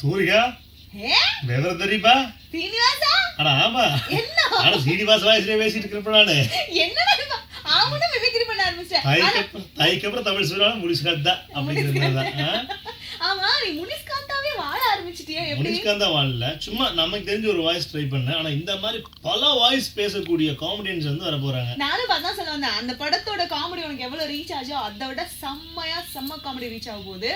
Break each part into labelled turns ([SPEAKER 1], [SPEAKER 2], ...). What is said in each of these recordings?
[SPEAKER 1] தூரிகா விவரம் தெரியுப்பா?
[SPEAKER 2] சீனிவாசா
[SPEAKER 1] ஆனா ஆமா,
[SPEAKER 2] என்ன
[SPEAKER 1] ஆனா சீனிவாச வயசுல பேசிட்டு இருக்கிறப்ப நானு
[SPEAKER 2] என்னடா ஆவணும் மிமிக்ரி பண்ண ஆரம்பிச்சேன்.
[SPEAKER 1] தாய்க்கு அப்புறம் தமிழ் சொல்றாலும் முனிஷ்காந்த் தான் அப்படிங்கிறது.
[SPEAKER 2] ஆமா நீ முனிஷ்காந்தாவே வாழ ஆரம்பிச்சிட்டியா? எப்படி?
[SPEAKER 1] முனிஷ்காந்தா வாழல, சும்மா நமக்கு தெரிஞ்ச ஒரு வாய்ஸ் ட்ரை பண்ணேன். ஆனா இந்த மாதிரி பல வாய்ஸ் பேசக்கூடிய காமெடியன்ஸ் வந்து வர போறாங்க.
[SPEAKER 2] நானும் அதான் சொல்ல வந்தேன், அந்த படத்தோட காமெடி உனக்கு எவ்வளவு ரீச் ஆச்சோ அதை விட செம்ம காமெடி ரீச் ஆக போகுது.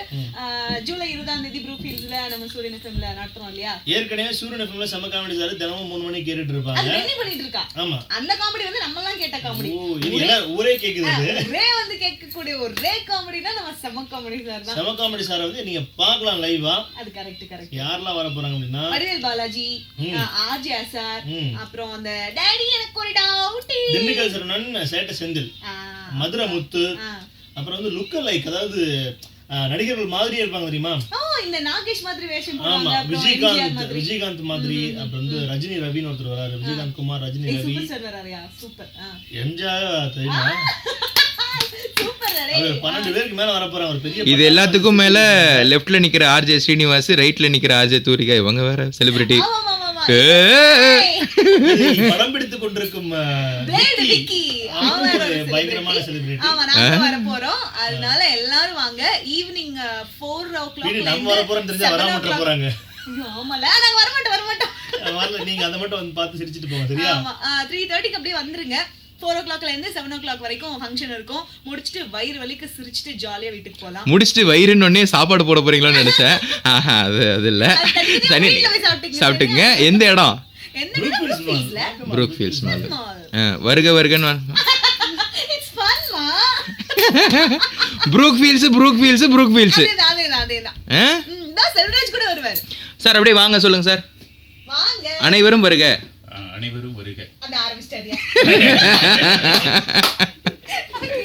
[SPEAKER 2] ஜூலை 20ஆம் தேதி ப்ரூக் ஹில்ஸ்ல நம்ம சூரியன் எஃப்எம்ல நடத்துறோம் இல்லையா?
[SPEAKER 1] ஏற்கனவே சூரியன் எஃப்எம்ல செம்ம காமெடி சார் தினமும் 3 மணிக்கு கேட்டுட்டு இருப்பாங்க.
[SPEAKER 2] அது என்ன பண்ணிட்டு இருக்கா?
[SPEAKER 1] ஆமா,
[SPEAKER 2] அந்த காமெடி வந்து நம்ம எல்லாம் கேட்ட காமெடி.
[SPEAKER 1] ஓ இது எல்லாம் ஊரே கேக்குது.
[SPEAKER 2] ஒரே வந்து கேட்கக்கூடிய ஒரே காமெடினா நம்ம செம்ம காமெடி சார் தான்.
[SPEAKER 1] செம்ம காமெடி சார் வந்து நீங்க பார்க்கலாம் லைவா.
[SPEAKER 2] அது கரெக்ட்.
[SPEAKER 1] யாரெல்லாம் வர போறாங்க அப்படின்னா
[SPEAKER 2] வடிவேல் பாலாஜி, ஆர்ஜே சார், அப்புறம் அந்த டாடி எனக்கு ஒரு டவுட்,
[SPEAKER 1] திண்டுக்கல் சரவணன், சேட்ட செந்தில், மதுரை முத்து, அப்புறம் வந்து லுக் லைக், அதாவது நடிகர்கள் மாதிரியே இருப்பாங்க தெரியுமா?
[SPEAKER 2] இந்த நாகேஷ் மாதிரி வேஷம்
[SPEAKER 1] ஆமா,
[SPEAKER 2] போடுவாங்க.
[SPEAKER 1] விஜயகாந்த் மாதிரி. அப்புறம் வந்து ரஜினி ரவின்னு ஒருத்தர் வராரு, விஜயகாந்த் குமார், ரஜினி ரவி,
[SPEAKER 2] சூப்பர்.
[SPEAKER 1] எம்ஜிஆர் தெரியுமா?
[SPEAKER 2] சூப்பர்.
[SPEAKER 1] 12 பேருக்கு மேல வர போறாங்க. ஒரு பெரிய
[SPEAKER 3] இது எல்லாத்துக்கும் மேல லெஃப்ட்ல நிக்கிற ஆர்ஜே ஸ்ரீனிவாஸ், ரைட்ல நிக்கிற ஆர்ஜே தூரிகா, இவங்க வேற செலிபிரிட்டி.
[SPEAKER 1] படம் பிடித்துக் கொண்டிருக்கும் பயங்கரமான செலிபிரிட்டி.
[SPEAKER 2] ஆமா, நாங்க வர போறோம். அதனால எல்லாரும் வாங்க. ஈவினிங் 4 o'clock
[SPEAKER 1] நம்ம வர போறோம் தெரிஞ்சா வர மாட்டற போறாங்க.
[SPEAKER 2] ஆமால, நாங்க வர மாட்டோம்.
[SPEAKER 1] வரல, நீங்க அத மட்டும் வந்து பார்த்து சிரிச்சிட்டு போங்க சரியா?
[SPEAKER 2] ஆமா, 3:30க்கு அப்படியே வந்துருங்க. 4 o'clockல இருந்து 7 o'clock வரைக்கும் ஃபங்க்ஷன் இருக்கும். முடிச்சிட்டு வயிறு வலிக்கு சிரிச்சிட்டு ஜாலியா வீட்டுக்கு போலாம்.
[SPEAKER 3] முடிச்சிட்டு வயிறுன்னு உடனே சாப்பாடு போட போறீங்களோன்னு நினைச்சேன். அது இல்ல, தனி சாப்பிட்டுங்க. எந்த இடம்? Brook hills mall. வருக வருகன்னு ப்ரூக் ஹில்ஸ்.
[SPEAKER 2] அதேதான். செல்வராஜ் கூட வருவாரு
[SPEAKER 3] சார். அப்படியே வாங்க, சொல்லுங்க சார்.
[SPEAKER 2] வாங்க,
[SPEAKER 3] அனைவரும் வருக.
[SPEAKER 1] அனைவரும் வருக.
[SPEAKER 2] அந்த ஆரம்பிச்சிட்டாரியா?